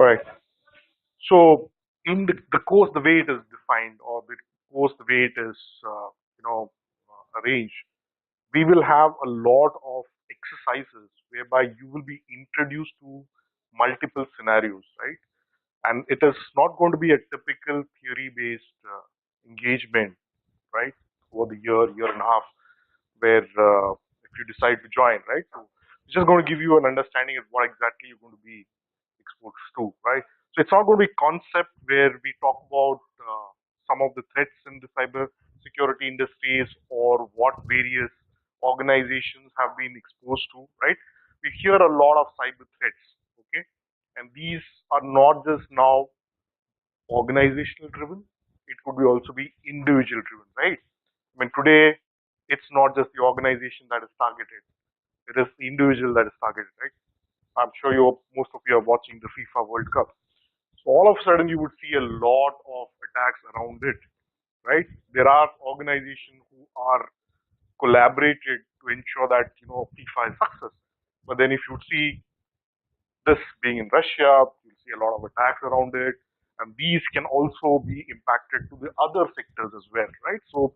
All right. So in the course, the way it is defined, or the course, the way it is, arranged, we will have a lot of exercises whereby you will be introduced to multiple scenarios, right? And it is not going to be a typical theory-based engagement, right? Over the year and a half, where if you decide to join, right? So it's just going to give you an understanding of what exactly you're going to be exposed to, right? So it's not going to be concept where we talk about some of the threats in the cyber security industries or what various organizations have been exposed to, right? We hear a lot of cyber threats, okay? And these are not just now organizational driven, it could be also be individual driven, right? I mean, today it's not just the organization that is targeted, it is the individual that is targeted, right? I'm sure most of you are watching the FIFA World Cup. So all of a sudden you would see a lot of attacks around it, right? There are organizations who are collaborated to ensure that FIFA is success. But then if you see this being in Russia, you see a lot of attacks around it, and these can also be impacted to the other sectors as well, right? So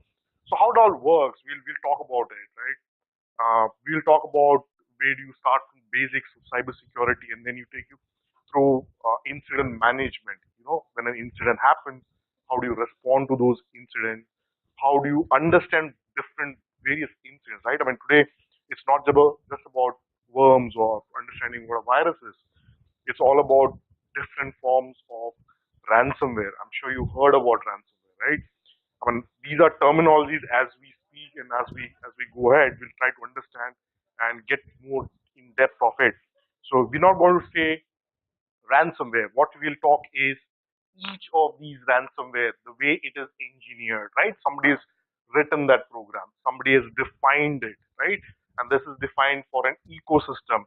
how it all works, we'll talk about it, right? We'll talk about where do you start from basics of cybersecurity, and then you take you through incident management. When an incident happens, how do you respond to those incidents? How do you understand different various incidents, right? I mean, today it's not just about worms or understanding what a virus is. It's all about different forms of ransomware. I'm sure you heard about ransomware, right? I mean, these are terminologies as we speak and as we go ahead, we'll try to understand and get more in depth of it. So we're not going to say ransomware. What we'll talk is each of these ransomware, the way it is engineered, right? Somebody has written that program, somebody has defined it, right? And this is defined for an ecosystem,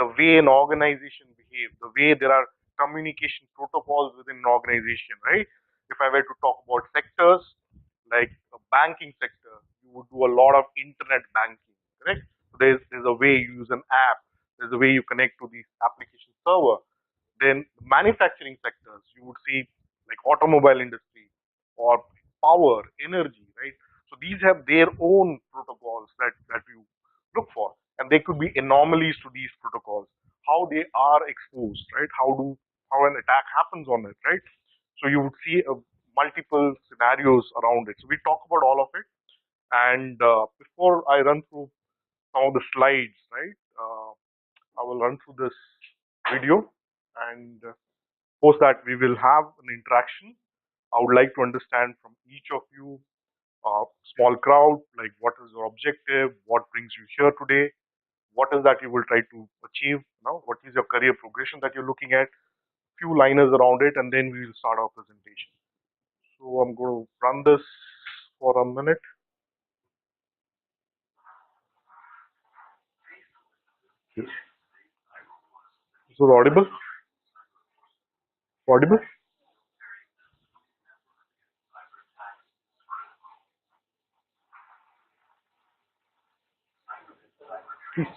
the way an organization behaves, the way there are communication protocols within an organization, right? If I were to talk about sectors like the banking sector, you would do a lot of internet banking, correct? So there's a way you use an app, there's a way you connect to the application server. Then manufacturing sectors, you would see like automobile industry or power, energy, right? So these have their own protocols that you look for, and there could be anomalies to these protocols, how they are exposed, right? How an attack happens on it, right? So you would see multiple scenarios around it. So we talk about all of it, and before I run through some of the slides, right? I will run through this video, and post that we will have an interaction. I would like to understand from each of you, small crowd, like what is your objective, what brings you here today, what is that you will try to achieve now, what is your career progression that you're looking at, few liners around it, and then we will start our presentation. So I'm going to run this for a minute. Yes. Is it audible? Audible? Please.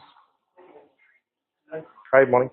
Hi, morning.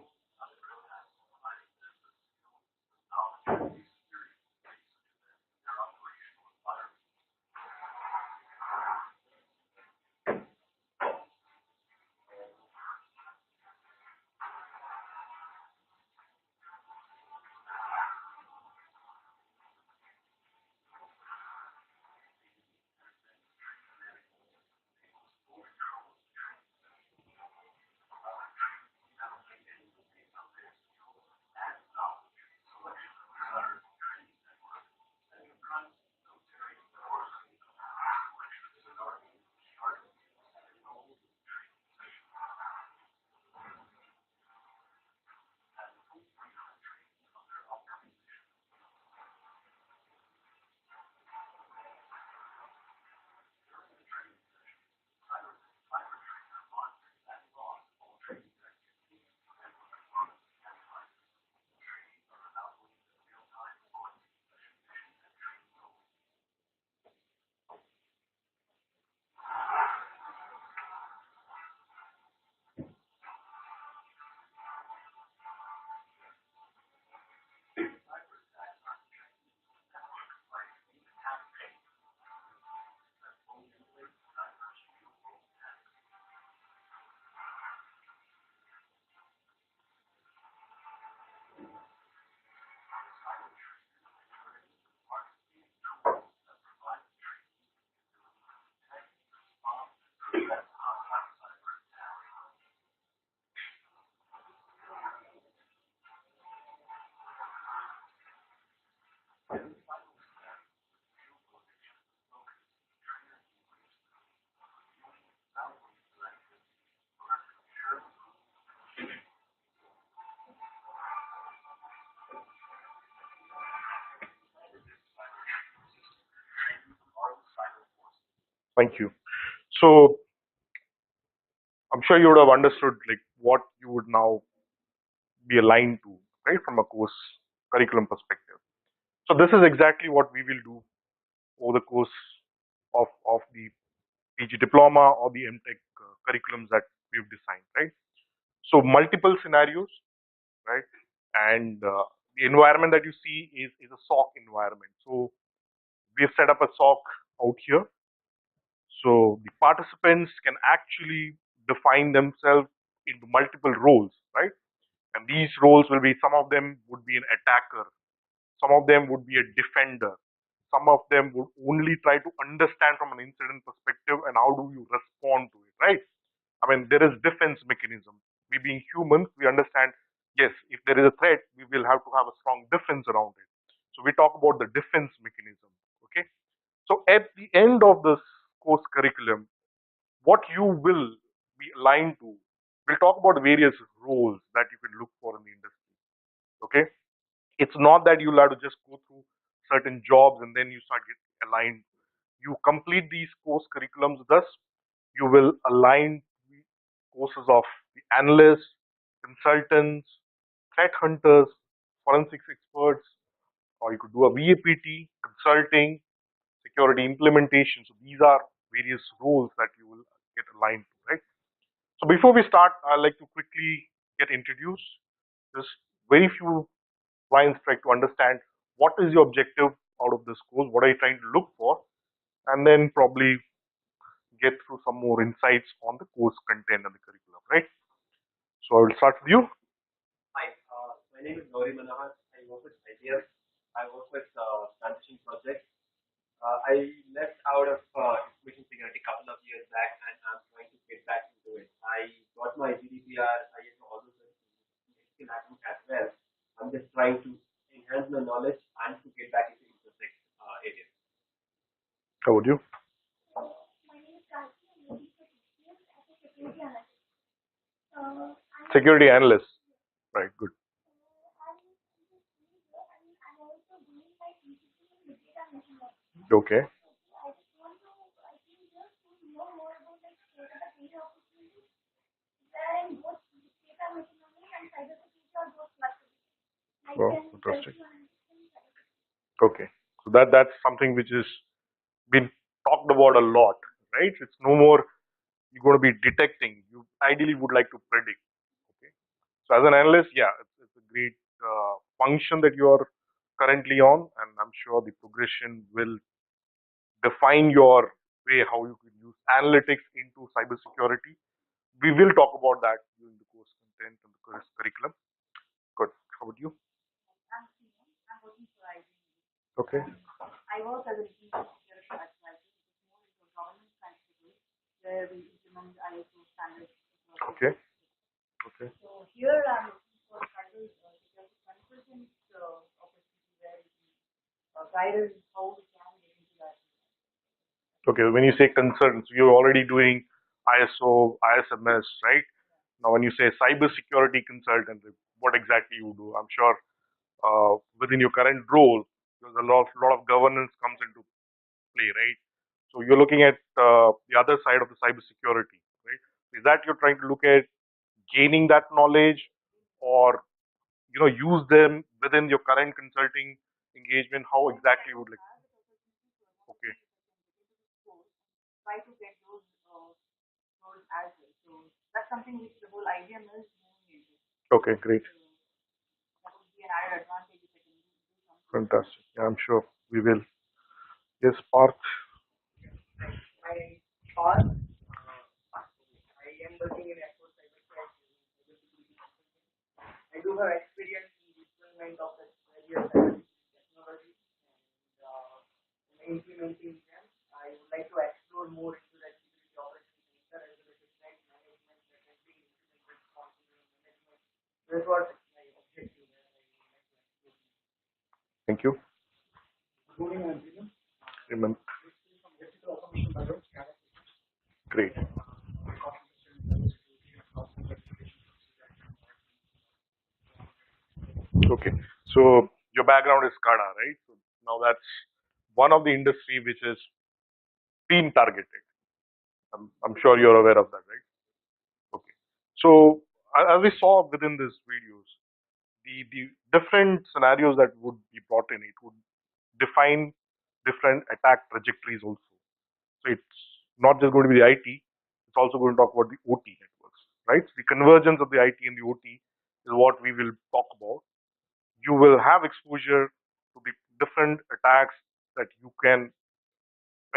Thank you. So I'm sure you would have understood like what you would now be aligned to, right, from a course curriculum perspective. So this is exactly what we will do over the course of the PG diploma or the MTech curriculums that we've designed, right? So multiple scenarios, right? And the environment that you see is a SOC environment. So we've set up a SOC out here. So the participants can actually define themselves into multiple roles, right? And these roles will be, some of them would be an attacker, some of them would be a defender, some of them would only try to understand from an incident perspective and how do you respond to it, right? I mean, there is defense mechanism. We being humans, we understand, yes, if there is a threat, we will have to have a strong defense around it. So we talk about the defense mechanism, okay? So at the end of this course curriculum, what you will be aligned to, we'll talk about various roles that you can look for in the industry, okay? It's not that you'll have to just go through certain jobs and then you start getting aligned. You complete these course curriculums, thus you will align the courses of the analysts, consultants, threat hunters, forensics experts, or you could do a VAPT, consulting, security implementation. So these are various roles that you will get aligned to, right? So before we start, I'd like to quickly get introduced. Just very few lines try to understand what is your objective out of this course, what are you trying to look for, and then probably get through some more insights on the course content and the curriculum, right? So I will start with you. Hi, my name is Gauri Manohar. I work with IBM. I work with transition projects. I left out of information security a couple of years back, and I'm trying to get back into it. I got my GDPR, ISO, all those skill hacking as well. I'm just trying to enhance my knowledge and to get back into InfoSec area. How would you? Security analyst. Right, good. Okay. Well, interesting. Okay. So that's something which is been talked about a lot, right? It's no more you're going to be detecting. You ideally would like to predict. Okay. So as an analyst, yeah, it's a great function that you are currently on, and I'm sure the progression will define your way how you can use analytics into cybersecurity. We will talk about that during the course content and the course curriculum. Good. How about you? Okay. Okay. Okay. Okay. When you say concerns, you're already doing ISO, ISMS, right? Now, when you say cybersecurity consultant, what exactly you do? I'm sure within your current role, there's a lot of governance comes into play, right? So you're looking at the other side of the cybersecurity, right? Is that you're trying to look at gaining that knowledge, or use them within your current consulting engagement? How exactly would like? Okay. Okay, great. Fantastic. Yeah, I'm sure we will. Yes, Parth. My part, I am working in AforeCybersec Technologies. I do have experience in deployment of various technologies and implementing them. I would like to explore more into the security operations center as well as the threat management, preventing incident response and management. That's what my objective is. Thank you. Good morning, Hemant. Great. Okay. So your background is SCADA, right? So now that's one of the industry which is being targeted. I'm sure you're aware of that, right? Okay. So as we saw within these videos, the different scenarios that would be brought in, it would define different attack trajectories also. So it's not just going to be the IT, it's also going to talk about the OT networks, right? The convergence of the IT and the OT is what we will talk about. You will have exposure to the different attacks that you can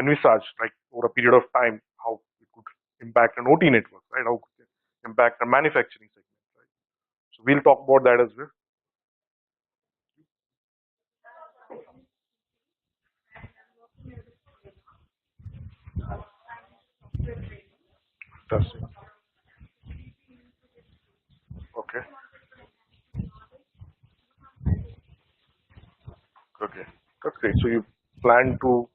envisage, like over a period of time, how it could impact an OT network, right? How it could impact a manufacturing segment, right? So we'll talk about that as well. That's it. Okay. Okay. That's great. So you plan to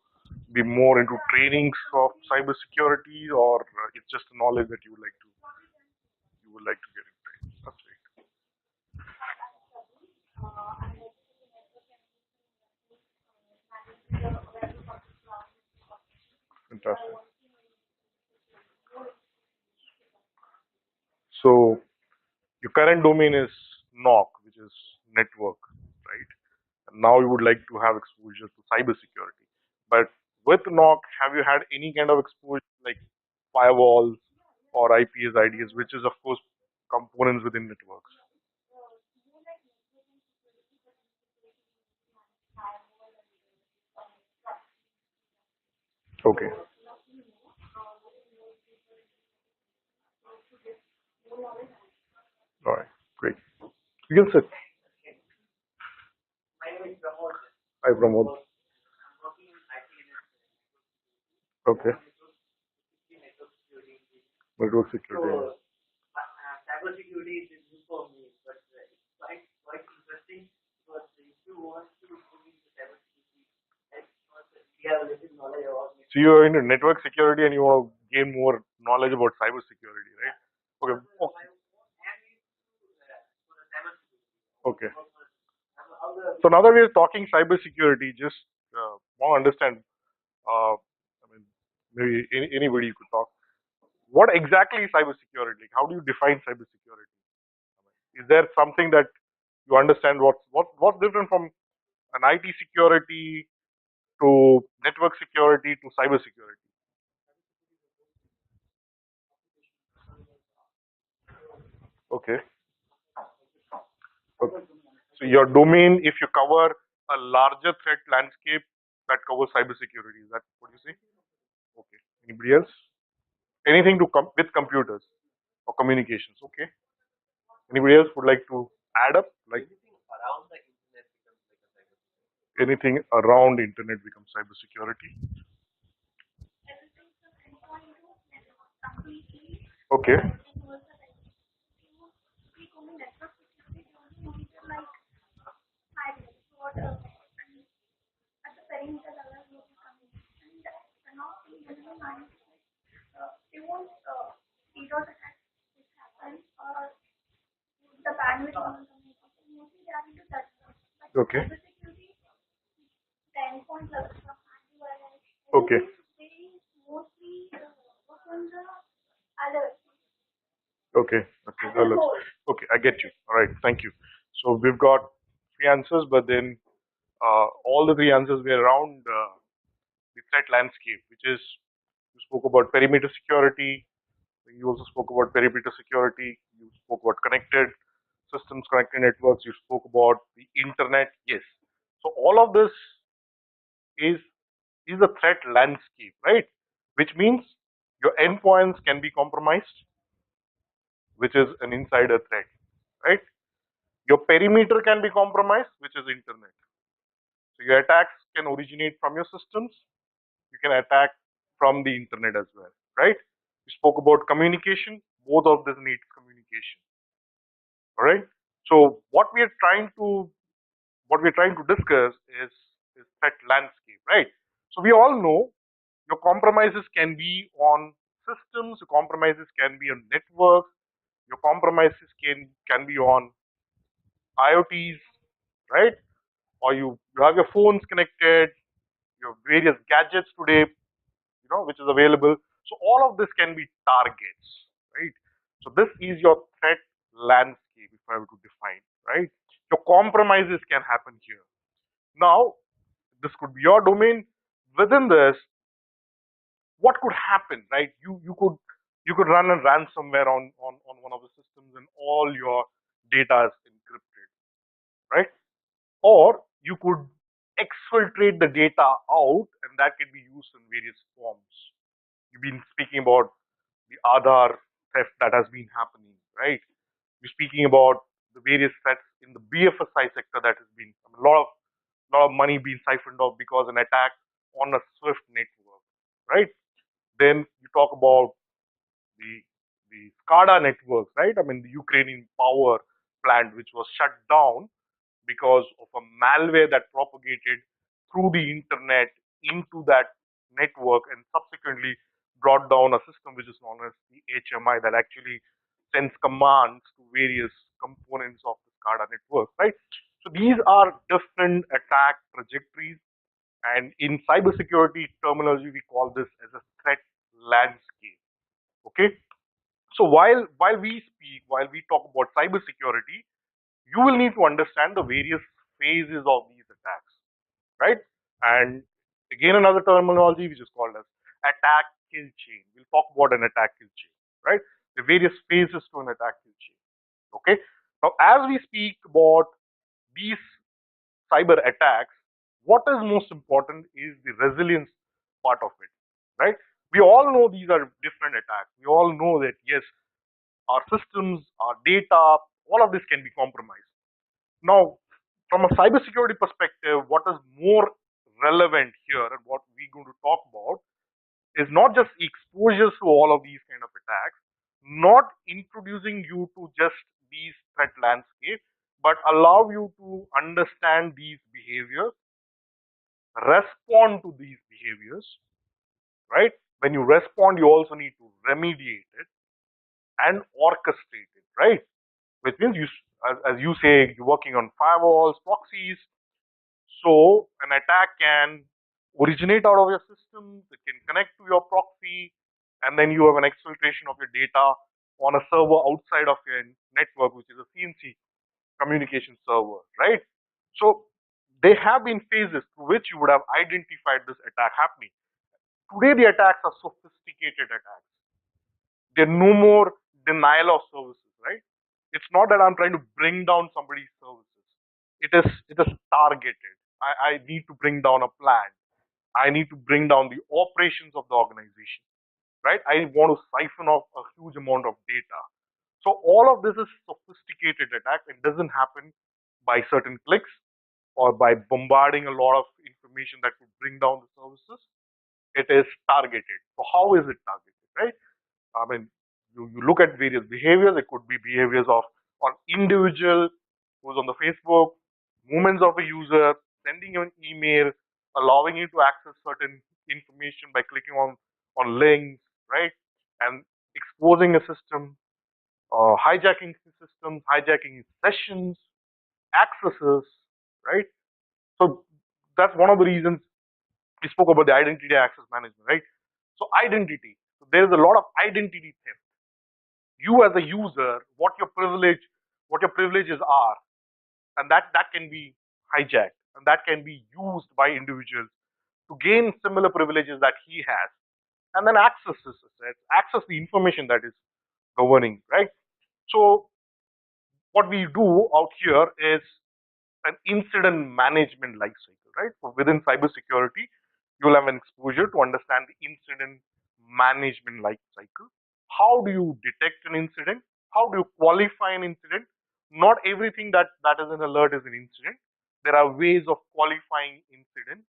be more into trainings of cybersecurity, or it's just knowledge that you would like to get into? That's great. Fantastic. So your current domain is NOC, which is network, right? And now you would like to have exposure to cybersecurity. But with NOC, have you had any kind of exposure like firewalls or IPS IDS, which is of course components within networks? Okay. All right. Great. You can sit. My name is Pramod. Hi, Pramod. I'm working in IT industry. Okay. Network security. Network security. So, cybersecurity is new for me, but it's quite interesting because if you want to go into cybersecurity, we have a little knowledge about it. So you're into network security and you want to gain more knowledge about cybersecurity, right? Okay. Okay. So now that we're talking cybersecurity, just want to understand. I mean, maybe anybody could talk. What exactly is cybersecurity? Like, how do you define cybersecurity? Is there something that you understand? What's different from an IT security to network security to cybersecurity? Okay. Okay. So your domain, if you cover a larger threat landscape, that covers cybersecurity. Is that what you say? Okay. Anybody else? Anything to come with computers or communications? Okay. Anybody else would like to add up? Like anything around internet becomes cybersecurity. Okay. Okay. Okay. Okay. Okay. Okay. I get you. All right. Thank you. So we've got three answers, but then all the three answers were around the threat landscape, which is you spoke about perimeter security. You also spoke about perimeter security. You spoke about connected systems, connected networks. You spoke about the internet. Yes. So all of this is is the threat landscape, right? Which means your endpoints can be compromised, which is an insider threat, right? Your perimeter can be compromised, which is internet. So your attacks can originate from your systems. You can attack from the internet as well, right? We spoke about communication. Both of this need communication. All right. So what we're trying to discuss is threat landscape, right? So we all know your compromises can be on systems, your compromises can be on networks, your compromises can be on IoTs, right? Or you have your phones connected, your various gadgets today, which is available. So all of this can be targets, right? So this is your threat landscape, if I were to define, right? Your compromises can happen here. Now, this could be your domain. Within this, what could happen, right? You could run a ransomware on one of the systems and all your data is encrypted, right? Or you could exfiltrate the data out and that can be used in various forms. You've been speaking about the Aadhaar theft that has been happening, right? You're speaking about the various threats in the BFSI sector that has been a lot of money being siphoned off because an attack on a Swift network, right? Then you talk about the the SCADA network, right? I mean, the Ukrainian power plant, which was shut down because of a malware that propagated through the internet into that network and subsequently brought down a system which is known as the HMI that actually sends commands to various components of the SCADA network, right? So these are different attack trajectories, and in cybersecurity terminology, we call this as a threat landscape. Okay, so while we talk about cybersecurity, you will need to understand the various phases of these attacks, right? And again, another terminology which is called as attack kill chain. We'll talk about an attack kill chain, right? The various phases to an attack kill chain. Okay. Now, as we speak about these cyber attacks, what is most important is the resilience part of it, right? We all know these are different attacks. We all know that yes, our systems, our data, all of this can be compromised. Now, from a cybersecurity perspective, what is more relevant here and what we're going to talk about is not just exposures to all of these kind of attacks, not introducing you to just these threat landscape, but allow you to understand these behaviors, respond to these behaviors, right? When you respond, you also need to remediate it and orchestrate it, right? Which means as you say, you're working on firewalls, proxies. So an attack can originate out of your systems, it can connect to your proxy, and then you have an exfiltration of your data on a server outside of your network, which is a CNC communication server, right? So there have been phases through which you would have identified this attack happening. Today, the attacks are sophisticated attacks. They're no more denial of services, right? It's not that I'm trying to bring down somebody's services. It is targeted. I need to bring down a plan. I need to bring down the operations of the organization, right? I want to siphon off a huge amount of data. So all of this is sophisticated attack. It doesn't happen by certain clicks or by bombarding a lot of information that could bring down the services. It is targeted. So how is it targeted, right? I mean, you look at various behaviors. It could be behaviors of an individual who's on the Facebook, movements of a user, sending you an email, allowing you to access certain information by clicking on links, right? And exposing a system, hijacking systems, hijacking sessions, accesses, right? So that's one of the reasons we spoke about the identity access management, right? So identity. So there's a lot of identity theft. You as a user, what your privileges are, and that can be hijacked and that can be used by individuals to gain similar privileges that he has, and then access his assets, access the information that is governing, right? So what we do out here is an incident management life cycle, right? So within cybersecurity, you'll have an exposure to understand the incident management life cycle. How do you detect an incident? How do you qualify an incident? Not everything that is an alert is an incident. There are ways of qualifying incidents,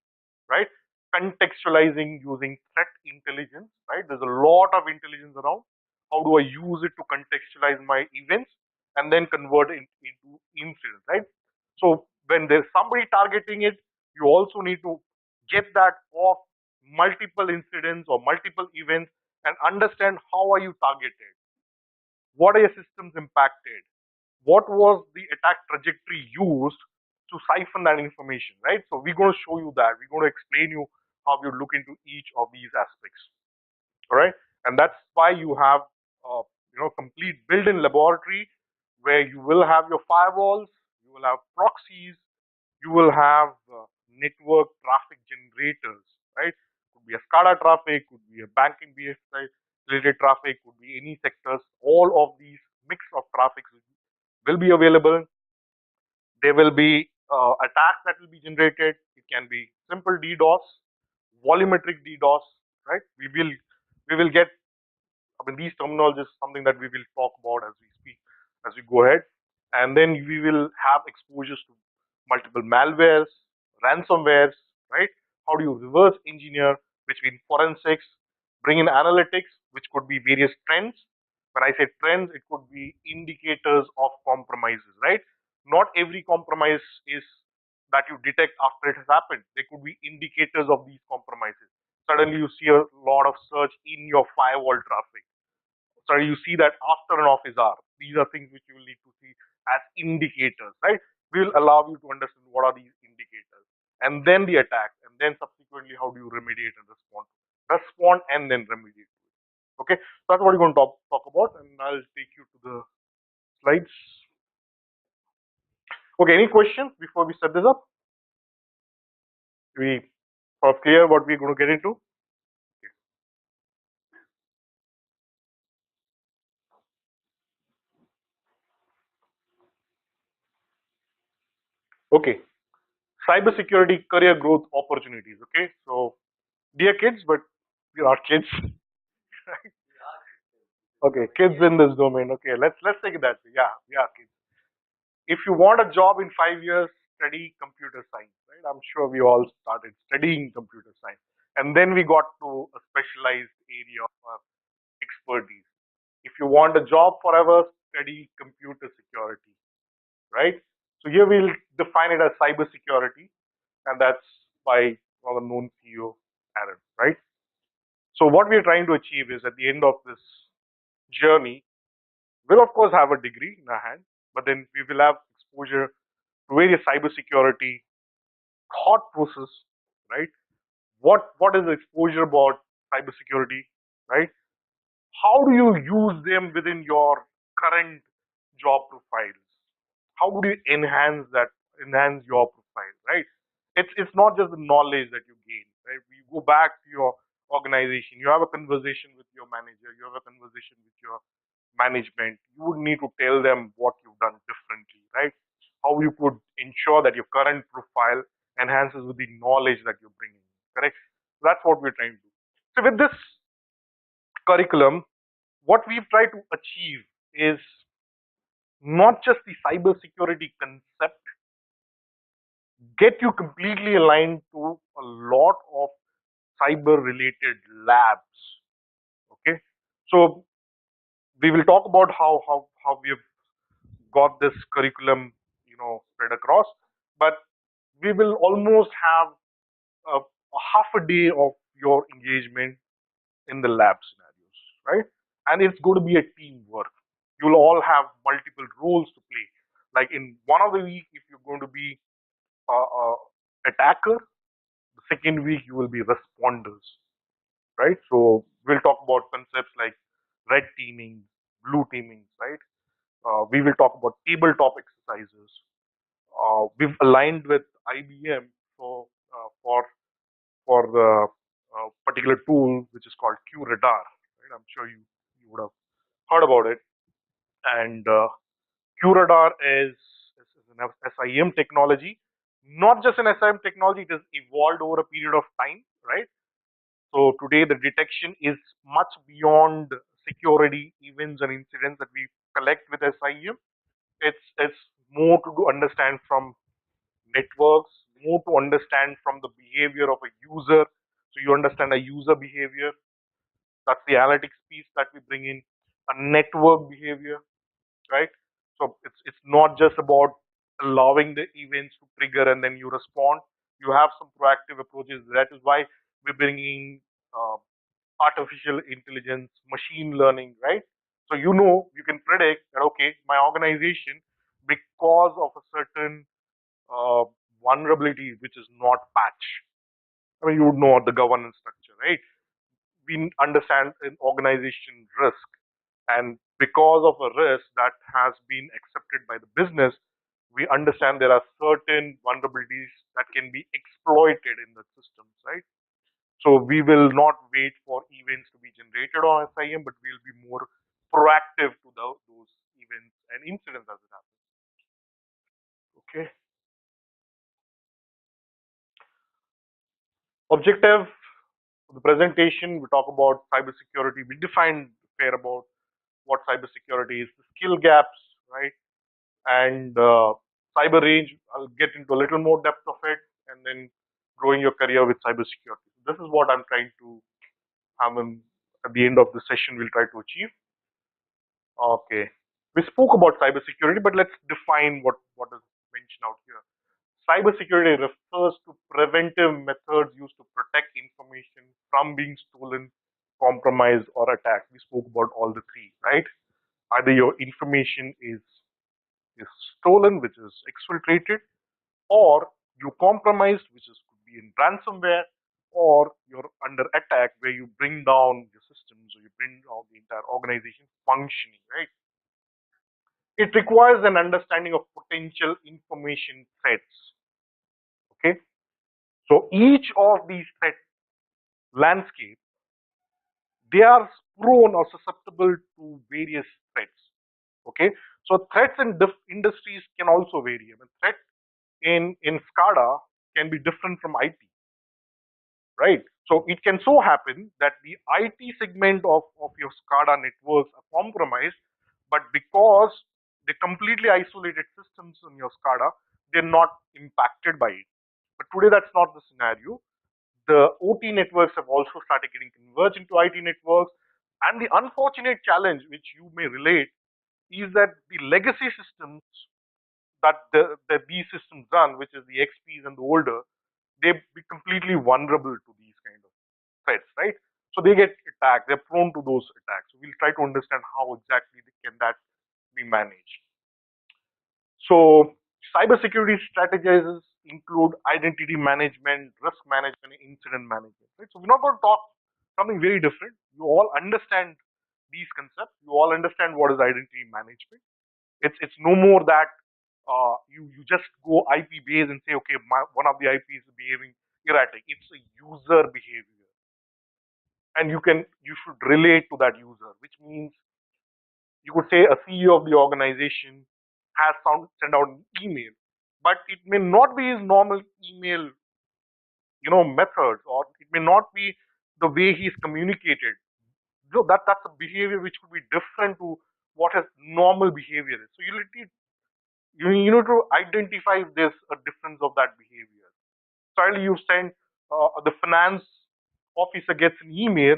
right? Contextualizing using threat intelligence, right? There's a lot of intelligence around. How do I use it to contextualize my events and then convert it into incidents, right? So when there's somebody targeting it, you also need to get that off multiple incidents or multiple events and understand how are you targeted, what are your systems impacted, what was the attack trajectory used to siphon that information, right? So we're going to show you that. We're going to explain you how you look into each of these aspects. All right. And that's why you have complete built-in laboratory where you will have your firewalls, you will have proxies, you will have network traffic generators, right? Could be a SCADA traffic, could be a banking BSI related traffic, could be any sectors. All of these mix of traffics will be available. There will be attacks that will be generated. It can be simple DDoS, volumetric DDoS, right? We will get, I mean, these terminologies is something that we will talk about as we speak, as we go ahead. And then we will have exposures to multiple malwares, ransomwares, right? How do you reverse engineer between forensics, bring in analytics, which could be various trends. When I say trends, it could be indicators of compromises, right? Not every compromise is that you detect after it has happened. There could be indicators of these compromises. Suddenly you see a lot of search in your firewall traffic. So you see that after an office hour. These are things which you will need to see as indicators, right? We will allow you to understand what are these indicators, and then the attack, and then subsequently how do you remediate and respond, and then remediate. Okay, so that's what we're going to talk about, and I'll take you to the slides. Okay, any questions before we set this up? We are clear what we're going to get into? Okay, cybersecurity career growth opportunities. Okay, so dear kids, but we are kids. Okay, kids in this domain. Okay, let's take it that way. Yeah, yeah, kids. If you want a job in 5 years, study computer science, right? I'm sure we all started studying computer science, and then we got to a specialized area of expertise. If you want a job forever, study computer security, right? So here we'll define it as cybersecurity, and that's by our known CEO, Aaron, right? So what we're trying to achieve is at the end of this journey, we'll of course have a degree in our hand, but then we will have exposure to various cybersecurity thought process, right? What is the exposure about cybersecurity, right? How do you use them within your current job profiles? How would you enhance your profile, right? It's not just the knowledge that you gain, right? You go back to your organization, you have a conversation with your manager, you have a conversation with your management. You would need to tell them what you've done differently, right? How you could ensure that your current profile enhances with the knowledge that you're bringing, correct? That's what we're trying to do. So with this curriculum, what we've tried to achieve is not just the cybersecurity concept, get you completely aligned to a lot of cyber related labs. Okay. So we will talk about how we have got this curriculum, spread across, but we will almost have a half a day of your engagement in the lab scenarios, right? And it's going to be a teamwork. You'll all have multiple roles to play. Like in one of the week, if you're going to be a attacker, the second week you will be responders, right? So we'll talk about concepts like red teaming, blue teaming, right? We will talk about tabletop exercises. We've aligned with IBM for the particular tool which is called QRadar. Right? I'm sure you would have heard about it. And QRadar is an SIM technology. Not just an SIM technology, it has evolved over a period of time, right? So today the detection is much beyond security events and incidents that we collect with SIM. It's more to understand from networks, more to understand from the behavior of a user. So you understand a user behavior. That's the analytics piece that we bring in. A network behavior, right? So it's not just about allowing the events to trigger and then you respond. You have some proactive approaches. That is why we're bringing uh, artificial intelligence, machine learning, right? So you can predict that okay, my organization, because of a certain uh, vulnerability which is not patched. I mean, you would know the governance structure, right? we understand an organization risk, and because of a risk that has been accepted by the business, we understand there are certain vulnerabilities that can be exploited in the systems, right? So we will not wait for events to be generated on SIM, but we'll be more proactive to those events and incidents as it happens. Okay. Objective of the presentation, we talk about cybersecurity. We define fair about what cybersecurity is, the skill gaps, right? And cyber range. I'll get into a little more depth of it, and then growing your career with cybersecurity. This is what I'm trying to have at the end of the session. We'll try to achieve. Okay. We spoke about cybersecurity, but let's define what is mentioned out here. Cybersecurity refers to preventive methods used to protect information from being stolen, compromised, or attacked. We spoke about all the three, right? Either your information is stolen, which is exfiltrated, or you compromised, which is could be in ransomware, or you're under attack where you bring down your systems or you bring down the entire organization functioning, right? It requires an understanding of potential information threats. Okay, so each of these threat landscape, they are prone or susceptible to various threats. Okay, so threats in industries can also vary. I mean, threat in SCADA can be different from IT, right? So it can so happen that the IT segment of your SCADA networks are compromised, but because they completely isolated systems in your SCADA, they're not impacted by it. But today that's not the scenario. The OT networks have also started getting converged into IT networks. And the unfortunate challenge, which you may relate, is that the legacy systems that these systems run, which is the XPs and the older, they be completely vulnerable to these kind of threats, right? So they get attacked. They're prone to those attacks. So we'll try to understand how exactly can that be managed. So cybersecurity strategies include identity management, risk management, and incident management. Right? So we're not going to talk something very different. You all understand these concepts. You all understand what is identity management. It's no more that you just go IP based and say, okay, one of the IPs is behaving erratic. It's a user behavior, and you should relate to that user, which means you could say a CEO of the organization has sent out an email, but it may not be his normal email, methods, or it may not be the way he's communicated. So that's a behavior which could be different to what his normal behavior is. So you need to identify if there's a difference of that behavior. Suddenly you send the finance officer gets an email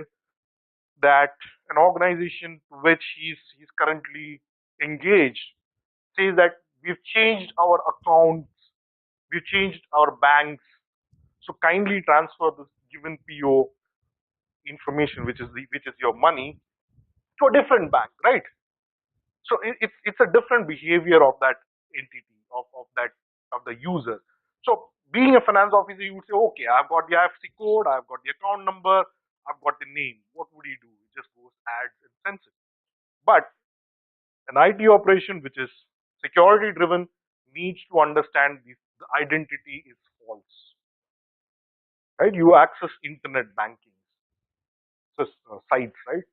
that an organization to which he's currently engaged says that we've changed our accounts, we've changed our banks, so kindly transfer this given PO information, which is your money, to a different bank, right? So it's a different behavior of that entity of the user. So being a finance officer, you would say, okay, I've got the IFSC code, I've got the account number, I've got the name. What would he do? He just goes adds and sends it. But an IT operation which is security driven needs to understand the identity is false, right? You access internet banking sites, right?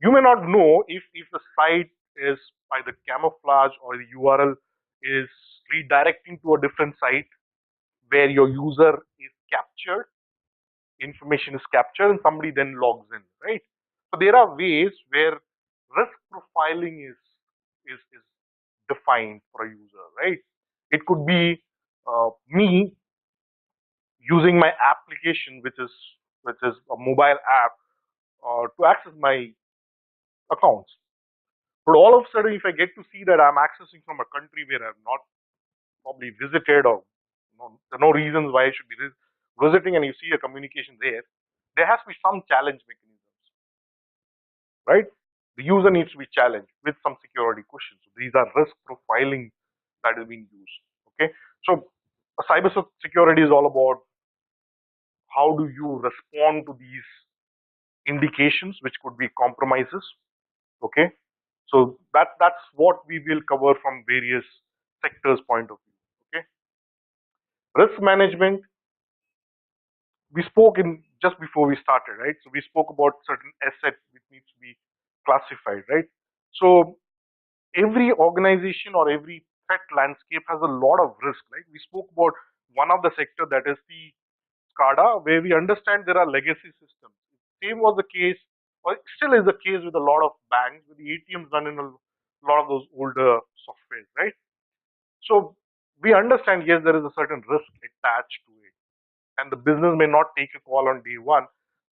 You may not know if the site is either camouflage or the URL is redirecting to a different site where your user is captured, information is captured, and somebody then logs in, right? So there are ways where risk profiling is defined for a user, right? It could be me using my application, which is a mobile app, to access my accounts. But all of a sudden, if I get to see that I'm accessing from a country where I've not probably visited, or there are no reasons why I should be visiting, and you see a communication there has to be some challenge mechanisms, right? The user needs to be challenged with some security questions. So these are risk profiling that is being used. Okay, so cyber security is all about how do you respond to these indications, which could be compromises. Okay, so that's what we will cover from various sectors point of view. Okay, risk management, we spoke in just before we started, right? So we spoke about certain assets which needs to be classified, right? So every organization or every threat landscape has a lot of risk, right? We spoke about one of the sector, that is the SCADA, where we understand there are legacy systems. Same was the case, or still is the case with a lot of banks, with the ATMs run in a lot of those older softwares, right? So we understand, yes, there is a certain risk attached to it, and the business may not take a call on day one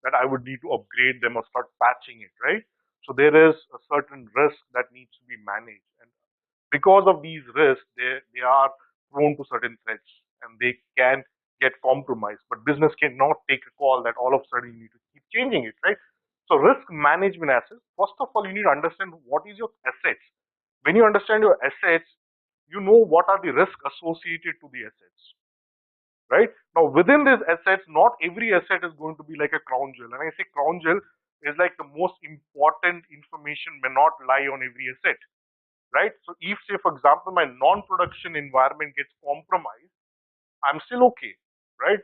that I would need to upgrade them or start patching it, right? So there is a certain risk that needs to be managed, and because of these risks, they are prone to certain threats and they can get compromised. But business cannot take a call that all of a sudden you need to keep changing it, right? So risk management assets. First of all, you need to understand what is your assets. When you understand your assets, you know what are the risks associated to the assets, right? Now, within these assets, not every asset is going to be like a crown jewel. And I say crown jewel is like the most important information may not lie on every asset, right? So if, say, for example, my non-production environment gets compromised, I'm still okay, right?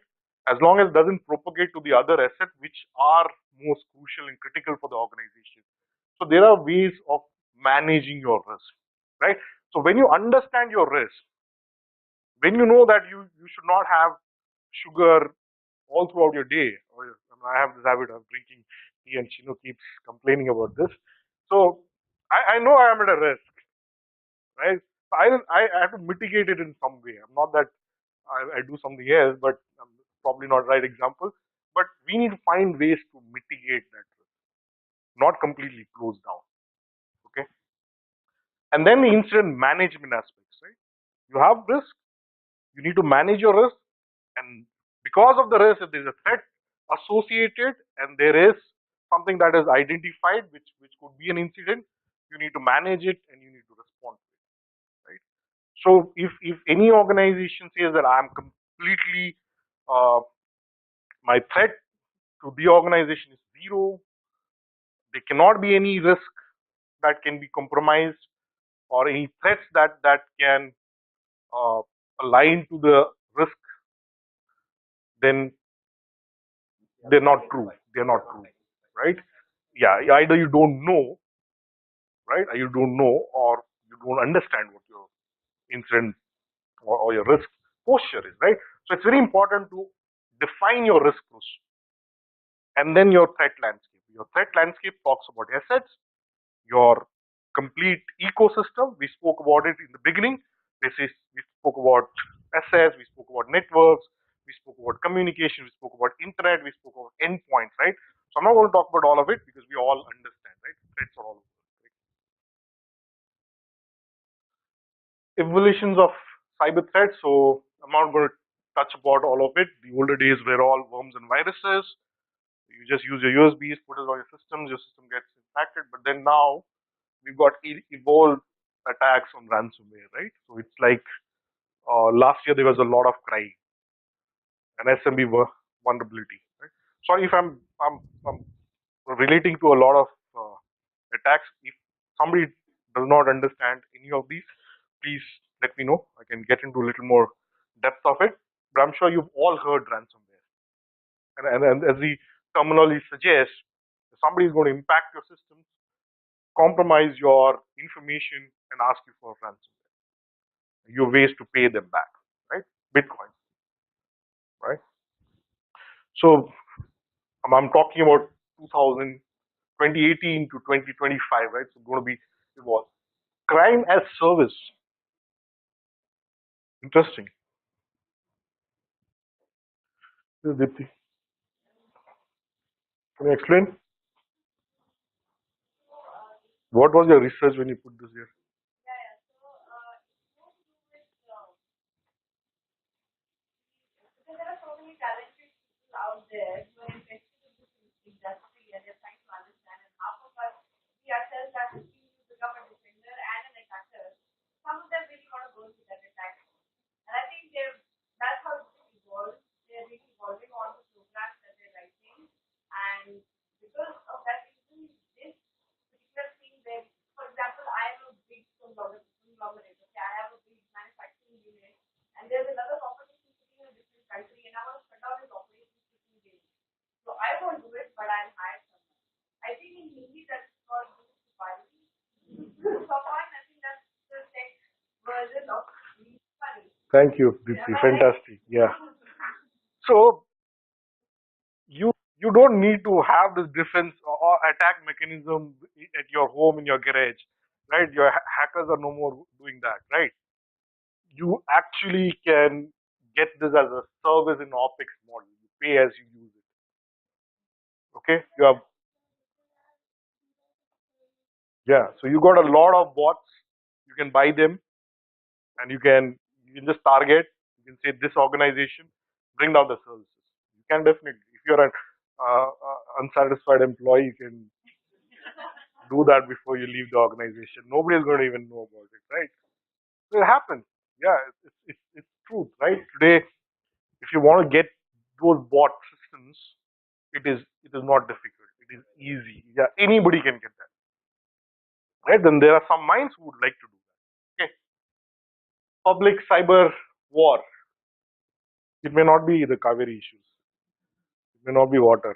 As long as it doesn't propagate to the other assets which are most crucial and critical for the organization. So there are ways of managing your risk, right? So when you understand your risk, when you know that you should not have sugar all throughout your day, or I have this habit of drinking tea, and Chino keeps complaining about this. So I know I am at a risk, right? So I have to mitigate it in some way. I'm not that I do something else, but probably not right example. But we need to find ways to mitigate that risk, not completely close down. Okay, and then the incident management aspects, right? You have risk, you need to manage your risk, and because of the risk, if there's a threat associated and there is something that is identified, which could be an incident, you need to manage it and you need to respond to it, right? So if any organization says that I'm completely uh, my threat to the organization is zero, there cannot be any risk that can be compromised or any threats that can uh, align to the risk, then they're not true. They're not true, right? Yeah, either you don't know, right? Or you don't know, or you don't understand what your incident or your risk posture is, right? So it's very important to define your risk posture and then your threat landscape. Your threat landscape talks about assets, your complete ecosystem. We spoke about it in the beginning. We spoke about assets, we spoke about networks, we spoke about communication, we spoke about internet, we spoke about endpoints, right? So I'm not going to talk about all of it because we all understand, right? Threats are all over. Right? Evolutions of cyber threats. So I'm not going to touch about all of it. The older days were all worms and viruses. You just use your USBs, put it on your system gets impacted. But then now we've got evolved attacks on ransomware, right? So it's like last year there was a lot of crying and SMB vulnerability. Right? Sorry if I'm relating to a lot of attacks. If somebody does not understand any of these, please let me know. I can get into a little more depth of it. But I'm sure you've all heard ransomware, and as the terminology suggests, if somebody is going to impact your systems, compromise your information, and ask you for ransomware. Your ways to pay them back, right? Bitcoin, right? So I'm talking about 2000, 2018 to 2025, right? So it's going to be evolved. Crime as service. Interesting. Dipti, can you explain? What was your research when you put this here? Yeah, yeah. So, it's more to do with because there are so many talented people out there who are interested in this industry and they're trying to understand. And half of us, we ourselves have seen to become a defender and an attacker. Some of them really want to go into that attack. And I think that's how it's evolved. They're really evolving on the programs that they're writing. And because Thank you, Dipti. Fantastic. Yeah. So you don't need to have this defense or attack mechanism at your home in your garage, right? Your hackers are no more doing that, right? You actually can get this as a service in OpEx model. You pay as you use it. Okay? You have yeah. So you got a lot of bots. You can buy them and you can just target. You can say this organization, bring down the services. You can definitely, if you're an unsatisfied employee, you can do that before you leave the organization. Nobody's going to even know about it, right? So it happens. Yeah, it's truth, right? Today, if you want to get those bot systems, it is not difficult. It is easy. Yeah, anybody can get that, right? Then there are some minds who would like to do that. Okay, public cyber war. It may not be the Kaveri issues. It may not be water.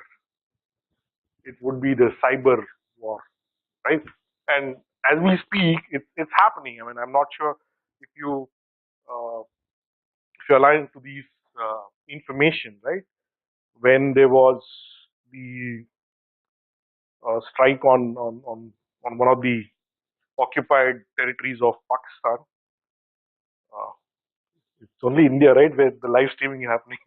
It would be the cyber war, right? And as we speak, it's happening. I mean, I'm not sure if you uh, if you align to these information, right? When there was the strike on one of the occupied territories of Pakistan, uh, it's only India, right, where the live streaming is happening.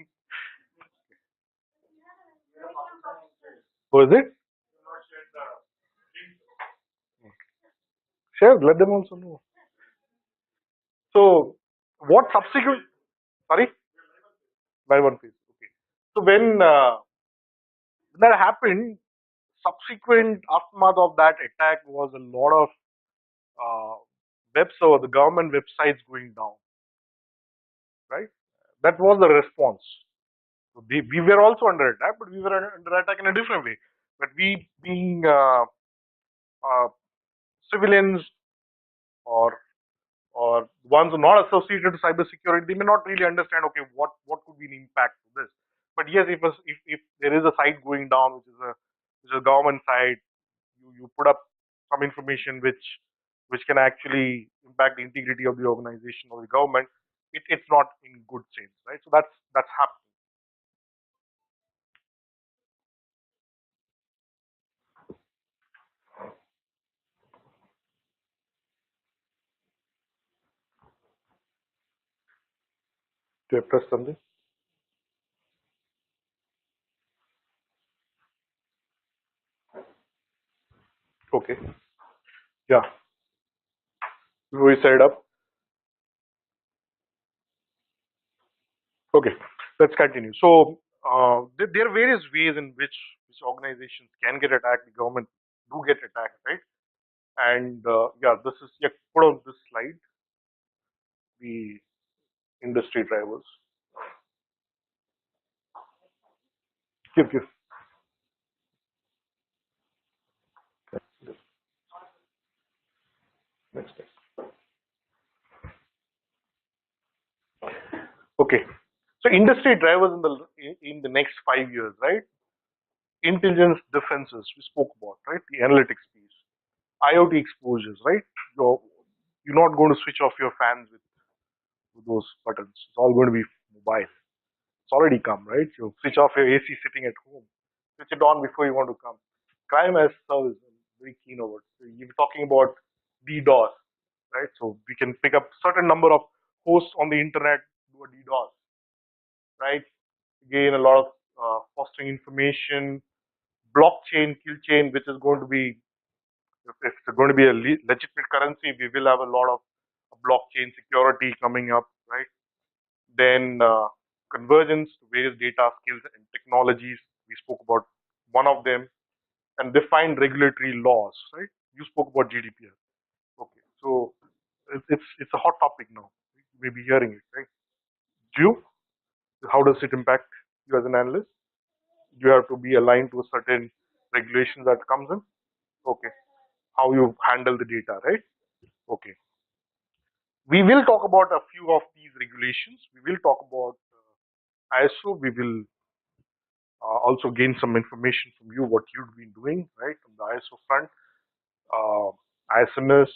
Was it? Sure, let them also know. So, what subsequent? Sorry, live on Facebook. Okay. So when that happened, subsequent aftermath of that attack was a lot of uh, web server, the government websites going down, right? That was the response. So we were also under attack, but we were under attack in a different way. But we, being uh, civilians or ones who are not associated to cybersecurity, they may not really understand. Okay, what could be the impact of this? But yes, if there is a site going down, which is a government site, you put up some information which can actually impact the integrity of the organization or the government. It's not in good sense, right? So that's happening. Do you press something? Okay. Yeah. Before we set it up. Okay. Let's continue. So there are various ways in which organizations can get attacked. The government do get attacked, right? And yeah, this is yeah. Put on this slide the industry drivers. Give. Next slide. Okay. So industry drivers in the next 5 years, right? Intelligence defenses we spoke about, right? The analytics piece, IoT exposures, right? You're, you're not going to switch off your fans with those buttons. It's all going to be mobile. It's already come, right? You switch off your AC sitting at home, switch it on before you want to come. Crime as service, I'm very keen over it. So you're talking about DDoS, right? So we can pick up certain number of hosts on the internet, do a DDoS, right? Again, a lot of fostering information, blockchain, kill chain, which is going to be, if it's going to be a legitimate currency, we will have a lot of blockchain security coming up, right? Then convergence to various data skills and technologies. We spoke about one of them, and defined regulatory laws, right? You spoke about GDPR. Okay, so it's a hot topic now. You may be hearing it, right? Do you? How does it impact you as an analyst? You have to be aligned to a certain regulation that comes in. Okay, how you handle the data, right? Okay, we will talk about a few of these regulations. We will talk about ISO. We will also gain some information from you what you've been doing, right, on the ISO front, ISMS,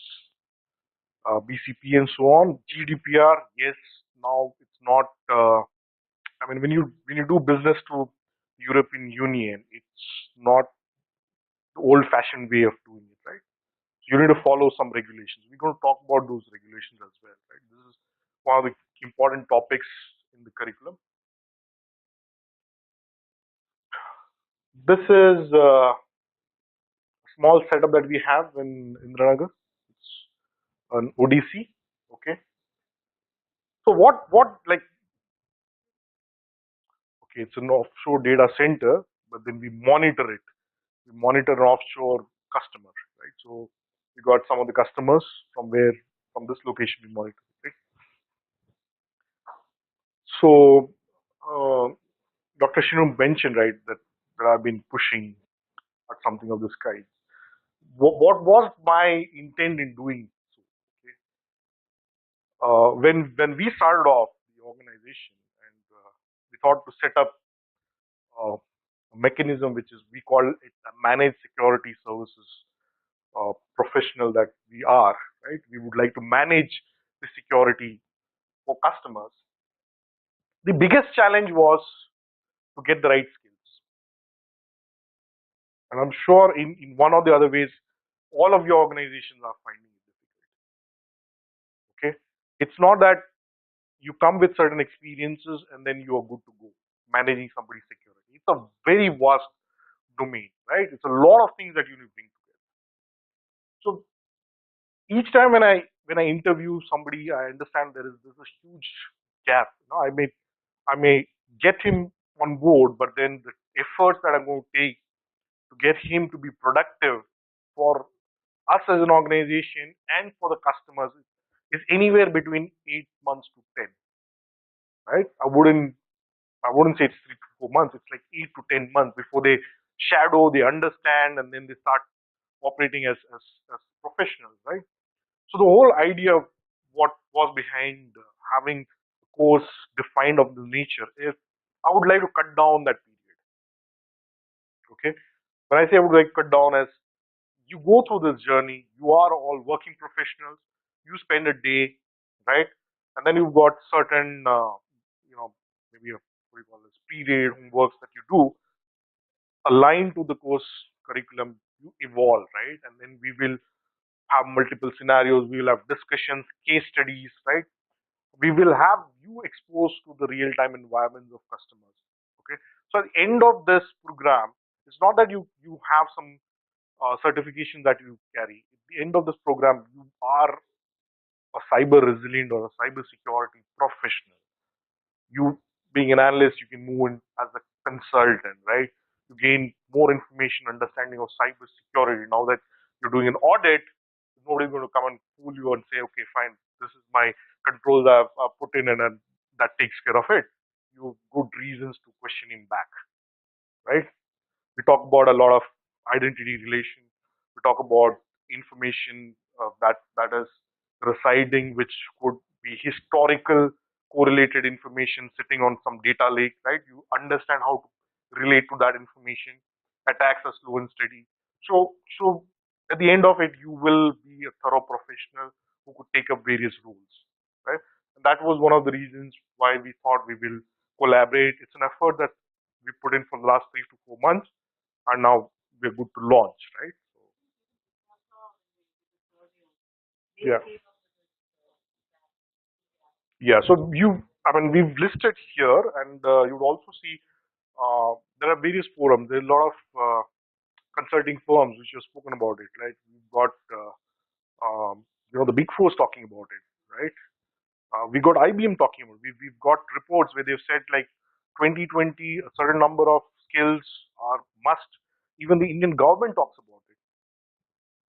BCP, and so on. GDPR, yes, now it's not. I mean, when you do business to European Union, it's not the old-fashioned way of doing it, right? You need to follow some regulations. We're going to talk about those regulations as well, right? This is one of the important topics in the curriculum. This is a small setup that we have in Indranagar. It's an ODC. Okay. So what like okay, it's an offshore data center, but then we monitor it. We monitor an offshore customer, right? So we got some of the customers from this location we monitor, right? So Dr. Shinu mentioned, right, that I've been pushing at something of this kind. What was my intent in doing so? Okay? When we started off the organization and we thought to set up a mechanism which is we call it a managed security services professional that we are, right? We would like to manage the security for customers. The biggest challenge was to get the right skills. And I'm sure in one or the other ways, all of your organizations are finding it difficult. Okay. It's not that you come with certain experiences and then you are good to go managing somebody's security. It's a very vast domain, right? It's a lot of things that you need to bring together. So each time when I interview somebody, I understand there's a huge gap. You know, I may get him on board, but then the efforts that I'm going to take to get him to be productive for us as an organization and for the customers is anywhere between 8 months to 10. Right? I wouldn't say it's 3 to 4 months. It's like 8 to 10 months before they shadow, they understand, and then they start operating as professionals, right? So the whole idea of what was behind having a course defined of this nature is I would like to cut down that period. Okay, when I say I would like to cut down, as you go through this journey, you are all working professionals. You spend a day, right, and then you've got certain, maybe a, what do you call this, period homeworks that you do aligned to the course curriculum. You evolve, right, and then we will have multiple scenarios. We will have discussions, case studies, right? We will have you exposed to the real-time environments of customers. Okay, so at the end of this program, it's not that you have some certification that you carry. At the end of this program, you are a cyber resilient or a cyber security professional. You being an analyst, you can move in as a consultant, right? You gain more information, understanding of cyber security. Now that you're doing an audit, nobody's going to come and fool you and say, okay, fine, this is my controls I've put in, and then that takes care of it. You have good reasons to question him back, right? We talk about a lot of identity relation. We talk about information that is residing, which could be historical correlated information sitting on some data lake, right? You understand how to relate to that information. Attacks are slow and steady. So at the end of it, you will be a thorough professional who could take up various roles, right? And that was one of the reasons why we thought we will collaborate. It's an effort that we put in for the last 3 to 4 months, and now we're good to launch, right? Yeah, yeah. So I mean, we've listed here, and you would also see there are various forums. There are a lot of consulting firms which have spoken about it, right? We've got the big fours talking about it, right? We got IBM talking about it. We've got reports where they've said like 2020, a certain number of skills are must. Even the Indian government talks about it,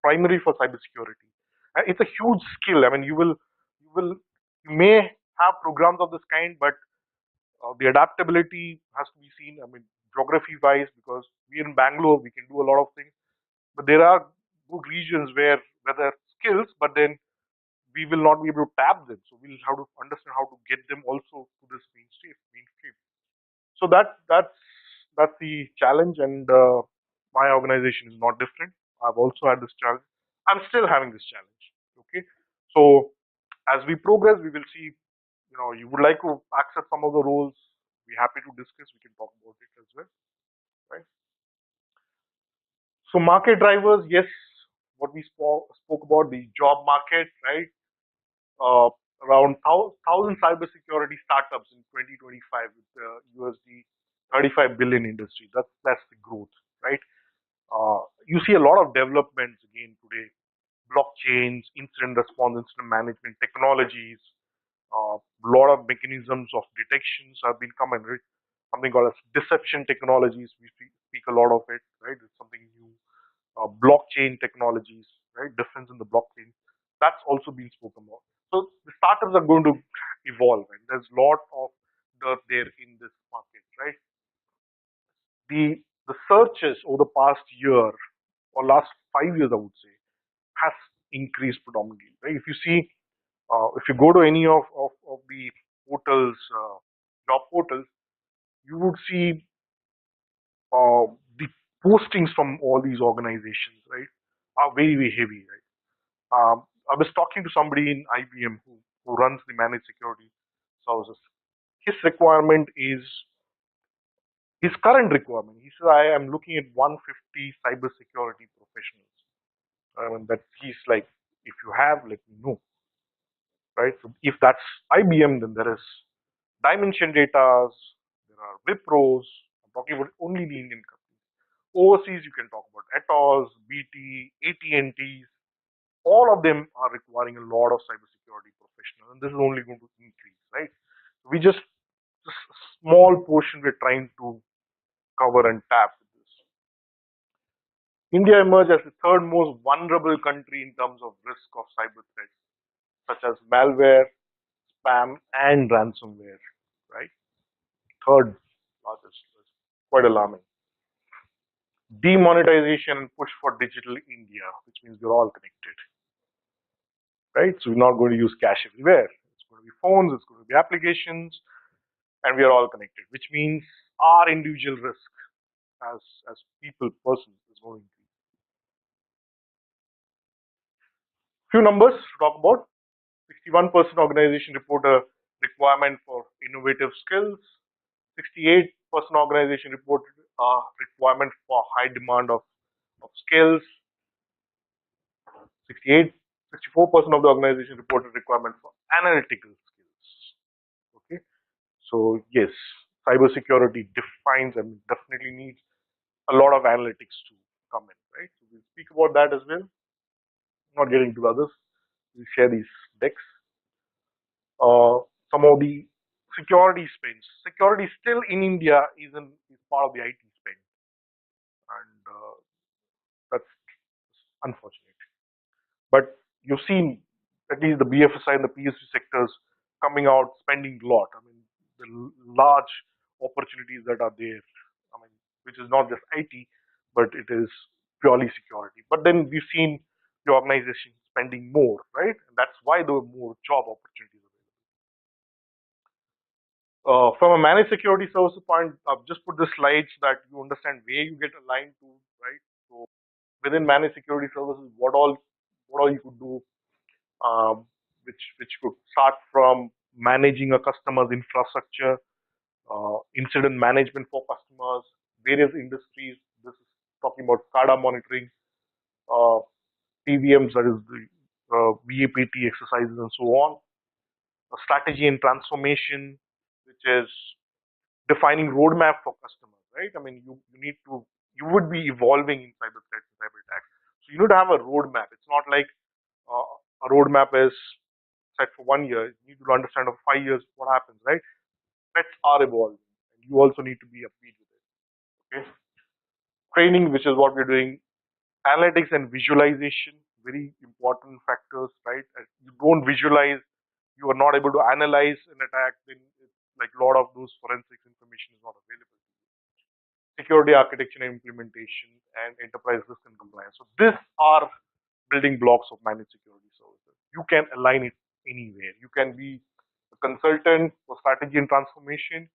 primary for cybersecurity. And it's a huge skill. I mean, you may have programs of this kind, but the adaptability has to be seen. I mean, geography wise, because we're in Bangalore, we can do a lot of things, but there are good regions where there are skills, but then we will not be able to tap them. So we'll have to understand how to get them also to this mainstream. So that's the challenge, and my organization is not different. I've also had this challenge. I'm still having this challenge. Okay, so as we progress, we will see you would like to accept some of the roles, we're happy to discuss. We can talk about it as well, right? So market drivers, yes, what we spoke about the job market, right? Uh, Around 1,000 cybersecurity startups in 2025 with the USD 35 billion industry. That's the growth, right? You see a lot of developments again today: blockchains, incident response, incident management technologies. A lot of mechanisms of detections have been coming. Right? Something called as deception technologies. We speak a lot of it, right? It's something new. Blockchain technologies, right? Difference in the blockchain. That's also been spoken about. So the startups are going to evolve, and there's a lot of dirt there in this market, right? The searches over the past year or last 5 years, I would say, has increased predominantly. Right? If you see, if you go to any of the portals, job portals, you would see the postings from all these organizations, right, are very, very heavy, right? I was talking to somebody in IBM who runs the managed security services. His requirement is his current requirement. He said, I am looking at 150 cybersecurity professionals. That he's like, if you have, let me know, right? So if that's IBM, then there is Dimension Datas, there are Wipros. I'm talking about only the Indian companies. Overseas, you can talk about Atos, BT, AT&Ts. All of them are requiring a lot of cybersecurity professionals, and this is only going to increase, right? We just a small portion we're trying to cover and tap with this. India emerged as the third most vulnerable country in terms of risk of cyber threats, such as malware, spam, and ransomware, right? Third largest. Quite alarming. Demonetization and push for digital India, which means we're all connected, right? So we're not going to use cash everywhere. It's going to be phones, it's going to be applications, and we are all connected, which means our individual risk as as people, persons, is going to increase. Few numbers to talk about. 61% organization report a requirement for innovative skills. 68% organization reported a requirement for high demand of skills. 68, 64% of the organization reported requirement for analytical skills. Okay, so yes, cybersecurity defines and definitely needs a lot of analytics to come in, right? So we'll speak about that as well. Not getting to others. We share these decks. Some of the security spends. Security still in India is part of the IT spend, and that's unfortunate. But you've seen at least the BFSI and the PSU sectors coming out spending a lot. I mean, the large opportunities that are there. I mean, which is not just IT, but it is purely security. But then we've seen the organization spending more, right? And that's why there were more job opportunities available. From a managed security services point, I've just put the slides that you understand where you get aligned to, right? So within managed security services, what all you could do, which could start from managing a customer's infrastructure, incident management for customers, various industries. This is talking about SCADA monitoring, uh, PVMs, that is the VAPT exercises and so on. Strategy and transformation, which is defining roadmap for customers, right? I mean, you need to, you would be evolving in cyber threats and cyber attacks. So you need to have a roadmap. It's not like a roadmap is set for 1 year. You need to understand of 5 years what happens, right? Threats are evolving. And you also need to be upbeat with it. Okay. Training, which is what we're doing. Analytics and visualization, very important factors, right? If you don't visualize, you are not able to analyze an attack, then it's like a lot of those forensics information is not available. Security architecture and implementation, and enterprise risk and compliance. So these are building blocks of managed security services. You can align it anywhere. You can be a consultant for strategy and transformation.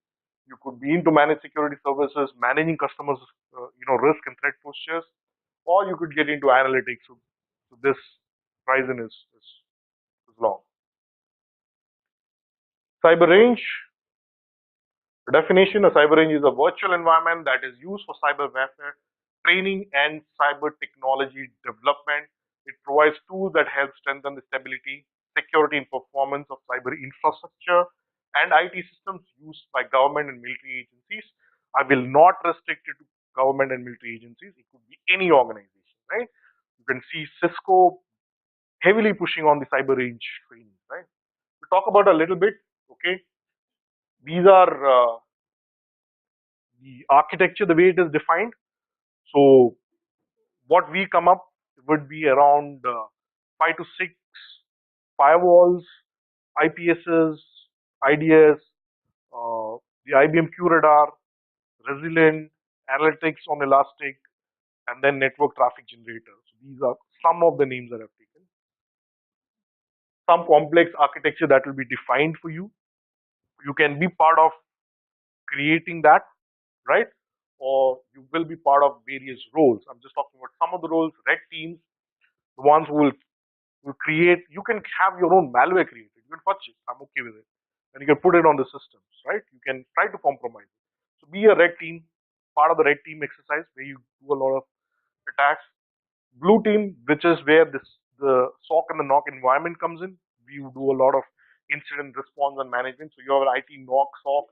You could be into managed security services, managing customers, risk and threat postures, or you could get into analytics. So this horizon is long. Cyber range. The definition: a cyber range is a virtual environment that is used for cyber warfare training and cyber technology development. It provides tools that help strengthen the stability, security, and performance of cyber infrastructure and IT systems used by government and military agencies. I will not restrict it to government and military agencies. It could be any organization, right? You can see Cisco heavily pushing on the cyber range training, right? We talk about a little bit, okay? These are the architecture, the way it is defined. So what we come up would be around 5 to 6 firewalls, IPSs, IDS, the IBM QRadar, Resilient, Analytics on Elastic, and then network traffic generator. So these are some of the names that I've taken. Some complex architecture that will be defined for you. You can be part of creating that, right? Or you will be part of various roles. I'm just talking about some of the roles. Red teams, the ones who will create. You can have your own malware created. You can patch it. I'm okay with it, and you can put it on the systems, right? You can try to compromise it. So be a red team, part of the red team exercise where you do a lot of attacks. Blue team, which is where the SOC and the NOC environment comes in. We do a lot of incident response and management. So you have an IT NOC, SOC,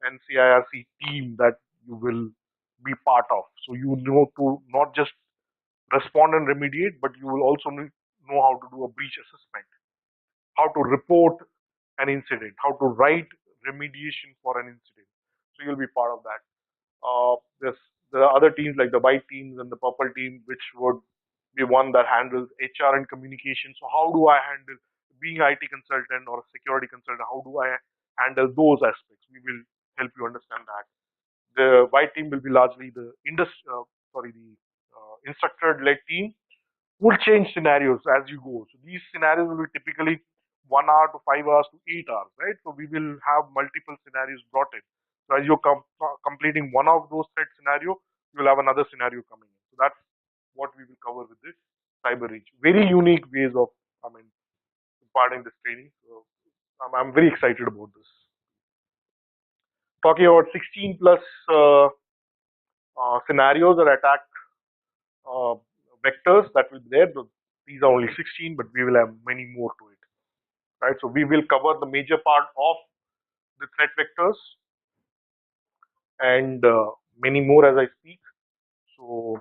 and CIRC team that you will be part of. So you know to not just respond and remediate, but you will also know how to do a breach assessment, how to report an incident, how to write remediation for an incident. So you'll be part of that. There's the other teams like the white teams and the purple team, which would be one that handles HR and communication. So how do I handle being IT consultant or a security consultant? How do I handle those aspects? We will help you understand that. The white team will be largely the instructor-led team will change scenarios as you go. So these scenarios will be typically 1 hour to 5 hours to 8 hours, right? So we will have multiple scenarios brought in. So as you're completing one of those threat scenario, you will have another scenario coming in. So that's what we will cover with this cyber reach. Very unique ways of, imparting this training. So I'm very excited about this. Talking about 16 plus scenarios or attack uh, vectors that will be there. These are only 16, but we will have many more to it, right? So we will cover the major part of the threat vectors and many more as I speak. So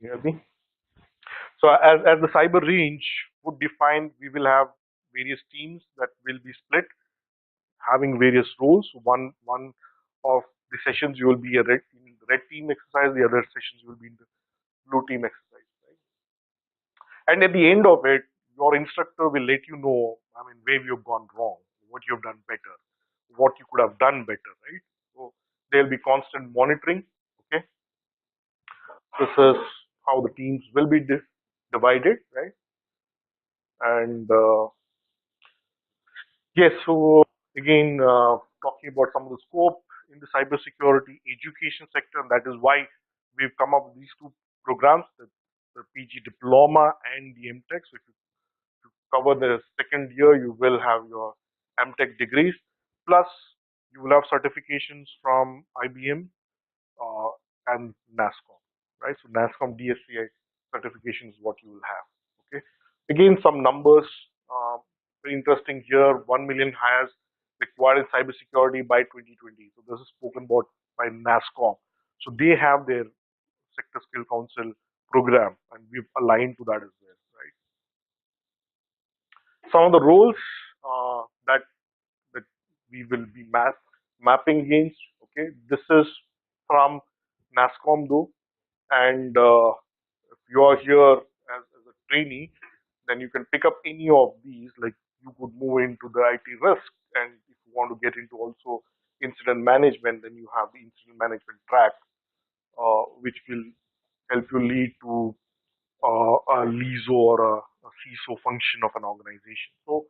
you hear me? So as the cyber range would define, we will have various teams that will be split, having various roles. One of the sessions you will be a red team exercise, the other sessions will be in the blue team exercise, right? And at the end of it, your instructor will let you know, where you've gone wrong, what you've done better, what you could have done better, right? So there'll be constant monitoring. Okay, this is how the teams will be divided, right? And yes, so again, talking about some of the scope in the cybersecurity education sector, and that is why we've come up with these two programs, the PG diploma and the MTech. So if you cover the second year, you will have your MTech degrees, plus you will have certifications from IBM uh, and NASCOM, right? So NASCOM DSCI certification is what you will have. Okay. Again, some numbers. Very interesting here. 1 million hires required in cybersecurity by 2020. So this is spoken about by NASCOM. So they have their sector skill council program, and we've aligned to that as well, right? Some of the roles that we will be mapping against. Okay, this is from NASCOM though, and if you are here as a trainee, then you can pick up any of these. Like you could move into the IT risk, and if you want to get into also incident management, then you have the incident management track, which will help you lead to a LISO or a CISO function of an organization. So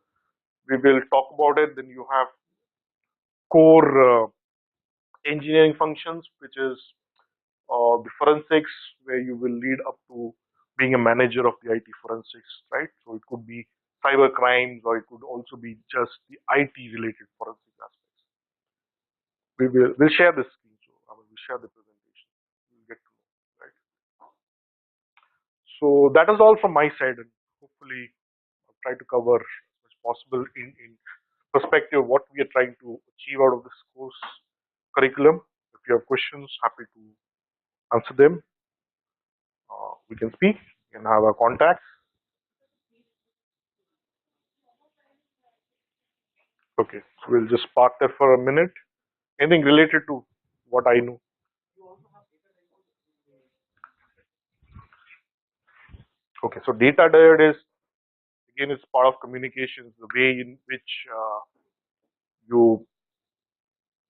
we will talk about it. Then you have core engineering functions, which is the forensics, where you will lead up to being a manager of the IT forensics, right? So it could be cyber crimes, or it could also be just the IT related forensic aspects. We'll share this screen, so I mean, we'll share the presentation. You'll get to know, right? So that is all from my side, and hopefully I'll try to cover as much possible in perspective what we are trying to achieve out of this course curriculum. If you have questions, happy to answer them. We can speak. We can have a contact. Okay, so we'll just park there for a minute. Anything related to what I know? Okay, so data diode is again it's part of communications. The way in which you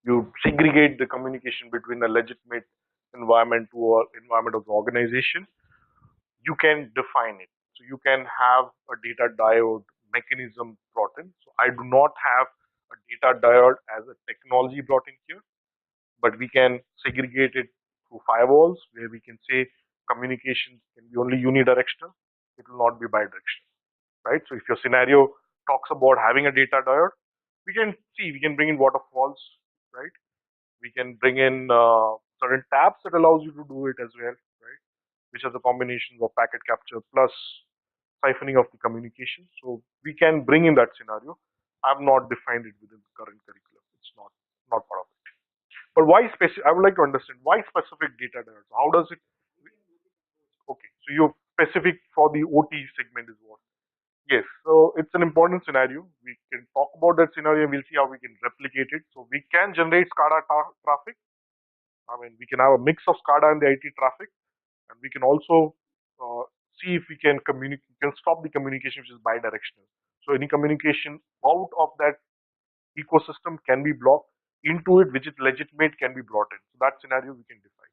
you segregate the communication between a legitimate environment to a environment of the organization. You can define it. So you can have a data diode mechanism brought in. So I do not have a data diode as a technology brought in here, but we can segregate it through firewalls where we can say communication can be only unidirectional. It will not be bidirectional, right? So if your scenario talks about having a data diode, we can bring in waterfalls, right? We can bring in certain tabs that allows you to do it as well, right? Which are the combinations of packet capture plus siphoning of the communication. So we can bring in that scenario. I've not defined it within the current curriculum. It's not part of it. But why specific? I would like to understand why specific data diodes. How does it? Okay, so you're specific for the OT segment is what? Yes. So it's an important scenario. We can talk about that scenario and we'll see how we can replicate it. So we can generate SCADA traffic. I mean, we can have a mix of SCADA and the IT traffic, and we can also see if we can communicate, can stop the communication which is bidirectional. So any communication out of that ecosystem can be blocked, into it which is legitimate can be brought in. So that scenario we can define.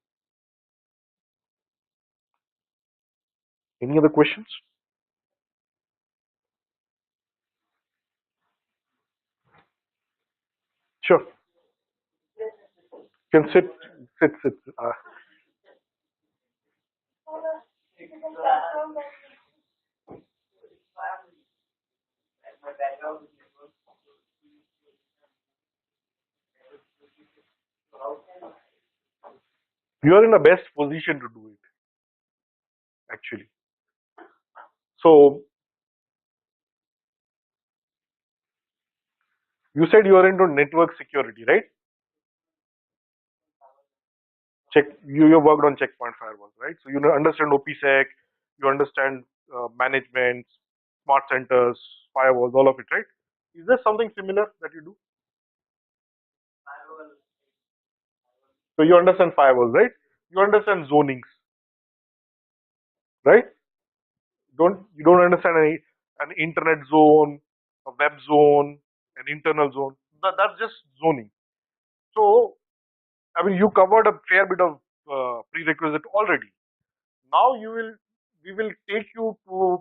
Any other questions? Sure. Can sit. You are in the best position to do it, actually. So you said you are into network security, right? You worked on checkpoint firewalls, right? So you understand OPSec, you understand management, smart centers, firewalls, all of it, right? Is there something similar that you do? So you understand firewalls, right? You understand zonings, right? You don't understand an internet zone, a web zone, an internal zone. That's just zoning. So I mean, you covered a fair bit of prerequisite already. Now we will take you to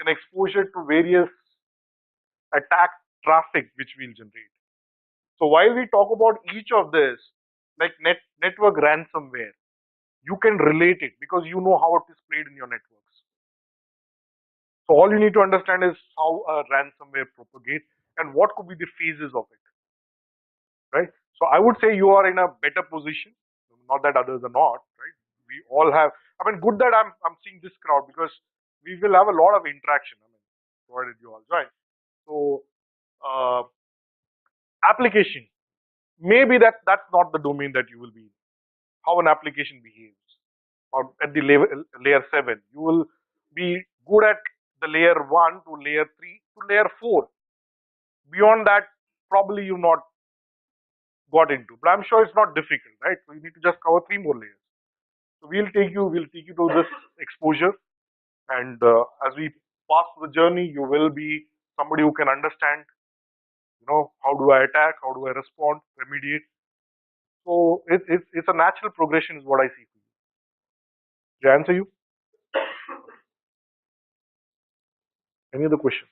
an exposure to various attack traffic which we'll generate. So while we talk about each of this, like network ransomware, you can relate it because you know how it is played in your networks. So all you need to understand is how a ransomware propagates and what could be the phases of it, right? So I would say you are in a better position. Not that others are not, right? We all have. I mean, good that I'm seeing this crowd because we will have a lot of interaction. I mean, provided you all join. So application, maybe that's not the domain that you will be in. How an application behaves, or at the layer 7, you will be good at the layer 1 to layer 3 to layer 4. Beyond that, probably you've not got into, but I'm sure it's not difficult, right? So you need to just cover 3 more layers. So we'll take you to this exposure, and as we pass the journey, you will be somebody who can understand, how do I attack, how do I respond, remediate. So it's a natural progression, is what I see for you. Did I answer you? Any other questions?